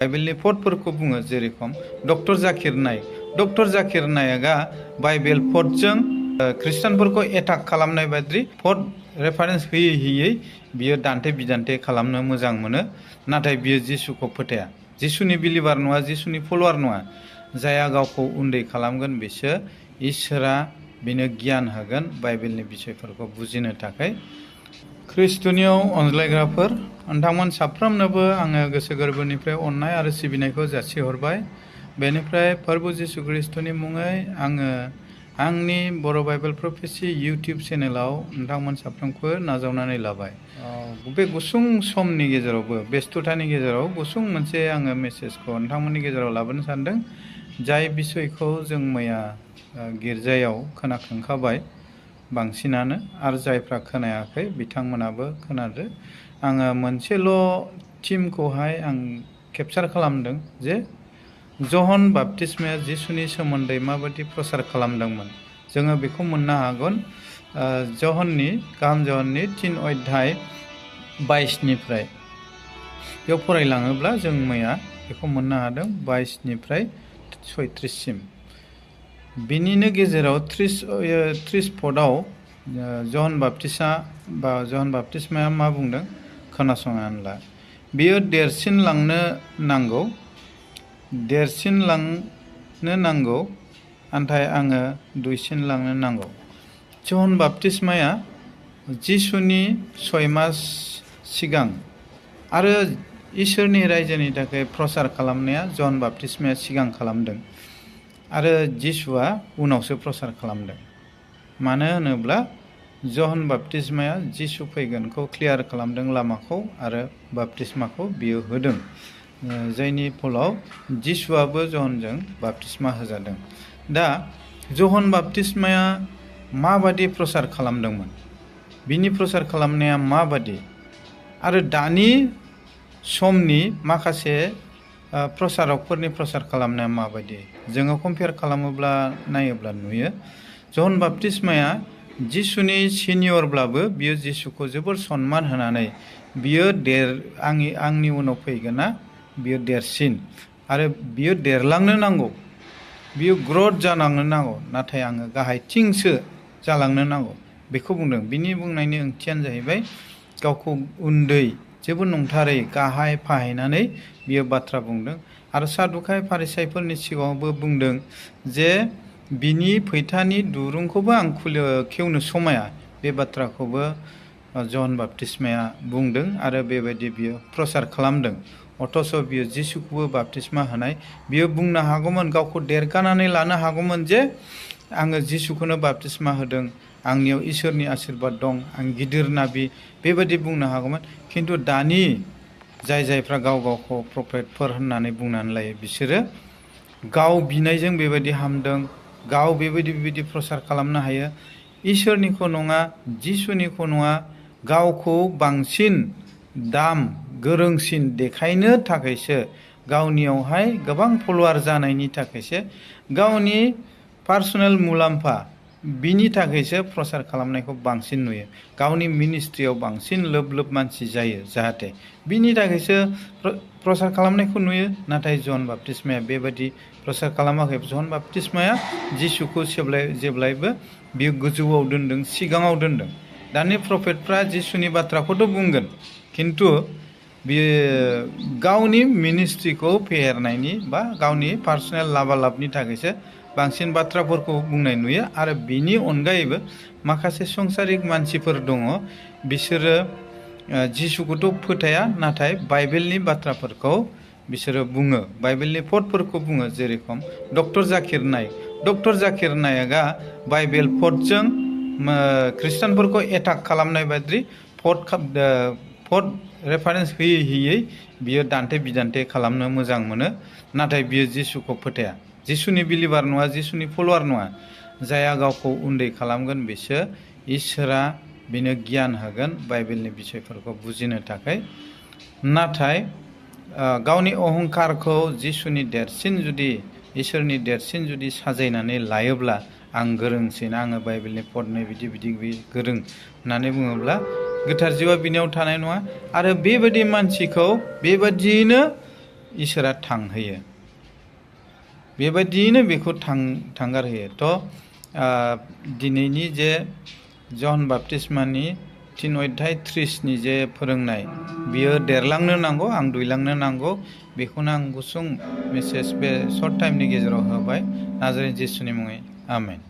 बाइबेलनि पदफोरखौ बुङो जेरेखम डक्टर जाकिर नायकआ बाइबेल पदजों ख्रिस्टानफोरखौ एटाक खालामनाय बायदि पद रेफारेन्स होयै बियो दान्थे बिदान्थे खालामनो मोजां मोनो। नाथाय बियो जिसुखौ फोथाया, जिसुनि बिलिभार नङा, जिसुनि फलोवार नङा। जायहा गावखौ उन्दै खालामगोन बिसोर इसोरा बिनो गियान होगोन बाइबेलनि बिषयफोरखौ बुजिनो थाखाय। ख्रिस्टनियाव अनज्लायग्राफोर नोंथांमोन साफ्रोमनोबो आङो गोसो गोरबोनिफ्राय अननाय आरो सिबिनायखौ जासिहरबाय। बेनिफ्राय फोरबु जिसु ख्रिस्टनि मुङै आङो आंनि बर' बाइबेल प्रफेसि इउटिउब चेनेलाव नोंथांमोन साफ्रोमखौ नाजावनानै लाबाय। बे गुसुं समनि गेजेरावबो बेस्थ'तानि गेजेराव गुसुं मोनसे आङो मेसेजखौ नोंथांमोननि गेजेराव लाबोनो सानदों। जाय बिसयखौ जों मैया गिर्जायाव खोनाखांखाबाय बांसिनानो, आरो जायफ्रा खोनायाखै बिथांमोनाबो खोनादो। आङो मोनसेल' थिमखौहाय आं केपचार खालामदों जे जहन बाप्तिस्माया जिसुनि सोमोन्दै माबायदि प्रसार खालामदोंमोन। जोङो बेखौ मोननो हागोन गाहाम जहननि 3 अध्याय 22निफ्राय। बेयाव फरायलाङोब्ला जों मैया बेखौ मोननो हादों 22निफ्राय 36सिम। बिनिनो गेजेराव 30 पदआव जहन बाप्तिस्माया मा बुंदों खोनासंनानै ला। बियो देरसिनलांनो नांगौ नाथाय आङो दुइसिनलांनो नांगौ। जहन बाप्तिस्माया जिसुनि 6 मास सिगां आरो इसोरनि रायजोनि थाखाय प्रसार खालामनाया जहन बाप्तिस्माया सिगां खालामदों आरो जिसुआ उनावसो प्रसार खालामदों। मानो होनोब्ला जहन बाप्तिस्माया जिसु फैगोनखौ क्लियार खालामदों लामाखौ, आरो बाप्तिस्माखौ बियो होदों, जायनि फलाव जिसुआबो जहनजों बाप्तिस्मा होजादों। दा जहन बाप्तिस्माया माबादि प्रसार खालामदोंमोन, बिनि प्रसार खालामनाया माबादि, आरो दानि समनि माखासे प्रसारकफोरनि प्रसार खालामनाया माबायदि, जोङो कम्पेयार खालामोब्ला नायोब्ला नुयो जहन बाप्तिस्माया जिसुनि सिनियरब्लाबो बियो जिसुखौ जोबोर सन्मान होनानै बियो आंनि उनाव फैगोना बियो देरसिन आरो बियो देरलांनो नांगौ, बियो ग्रथ जालांनो नांगौ, नाथाय आङो गाहायथिंसो जालांनो नांगौ बेखौ बुंदों। बिनि बुंनायनि ओंथियानो जाहैबाय गावखौ उन्दै, जेबो नंथारै, गाहाय फाहायनानै बियो बाथ्रा बुंदों। आरो सादुकाय फारिसाइफोरनि सिगाङावबो बुंदों जे बिनि फैथानि दुरुंखौबो आं खेवनो समाया। बे बाथ्राखौबो जहन बाप्तिस्माया बुंदों आरो बेबायदि बियो प्रसार खालामदों। अथस बियो जिसुखौबो बाप्तिस्मा होनाय बियो बुंनो हागौमोन, गावखौ देरगानानै लानो हागौमोन जे आङो जिसुखौनो बाप्तिस्मा होदों, आंनियाव इसोरनि आशीर्बाद दं, आं गिदिर नाबि, बेबायदि बुंनो हागौमोन। खिन्थु दानि जायफ्रा गावखौ प्रफेटफोर होननानै बुंनानै लायो बिसोरो गाव बिनायजों बेबायदि हामदों, गाव बेबायदि प्रसार खालामनो हायो, इसोरनिखौ नङा, जिसुनिखौ नङा, गावखौ बांसिन गोरोंसिन देखायनो थाखायसो, गावनियावहाय गोबां फलोवार जानायनि थाखायसो, गावनि पार्सनेल मुलाम्फा बिनि थाखायसो प्रसार खालामनायखौ बांसिन नुयो। गावनि मिनिस्ट्रियाव बांसिन लोब मानसि जायो जाहाथे, बिनि थाखायसो प्रसार खालामनायखौ नुयो। नाथाय जहन बाप्तिस्माया बेबायदि प्रसार खालामाखै। जहन बाप्तिस्माया जिसुखौ जेब्लायबो बियो गोजौआव दोनदों, सिगाङाव दोनदों। दानि प्रफेटफ्रा जिसुनि बाथ्राखौथ' बुंगोन, खिन्थु बियो गावनि मिनिस्ट्रिखौ फेहेरनायनि बा गावनि पार्सनेल लाबालाबनि थाखायसो बांसिन बाथ्राफोरखौ बुंनाय नुयो। आरो बिनि अनगायैबो माखासे संसारिक मानसिफोर दङ, बिसोरो जिसुखौथ' फोथाया, नाथाय बाइबेलनि बाथ्राफोरखौ बिसोरो बुङो, बाइबेलनि पदफोरखौ बुङो। जेरेखम डक्टर जाकिर नायकआ बाइबेल पदजों ख्रिस्टानफोरखौ एटाक खालामनाय बायदि पद रेफारेन्स होयै बियो दान्थे बिदान्थे खालामनो मोजां मोनो। नाथाय बियो जिसुखौ फोथाया, जिसुनि बिलिभार नङा, जिसुनि फलोवार नङा। जायहा गावखौ उन्दै खालामगोन बिसोर इसोरा बिनो गियान होगोन बाइबेलनि बिषयफोरखौ बुजिनो थाखाय। नाथाय गावनि अहंकारखौ जिसुनि देरसिन जुदि, इसोरनि देरसिन जुदि साजायनानै लायोब्ला, आं गोरोंसिन, आङो बाइबेलनि पदनि बिदि गोरों होननानै बुङोब्ला गोथार जिउआ बिनियाव थानाय नङा। आरो बेबायदि मानसिखौ बेबादियैनो इसोरा थांहोयो। बेबायदियैनो बेखौ थांगारहोयो। दिनैनि जे जन बाप्तिस्मानि 3:30 जे फोरोंनाय बियो देरलांनो नांगौ, आं दुइलांनो नांगौ, बेखौनो आं गुसुं मेसेज बे सर्ट टाइमनि गेजेराव होबाय। नाजारेथ जिसुनि मुङै आमेन।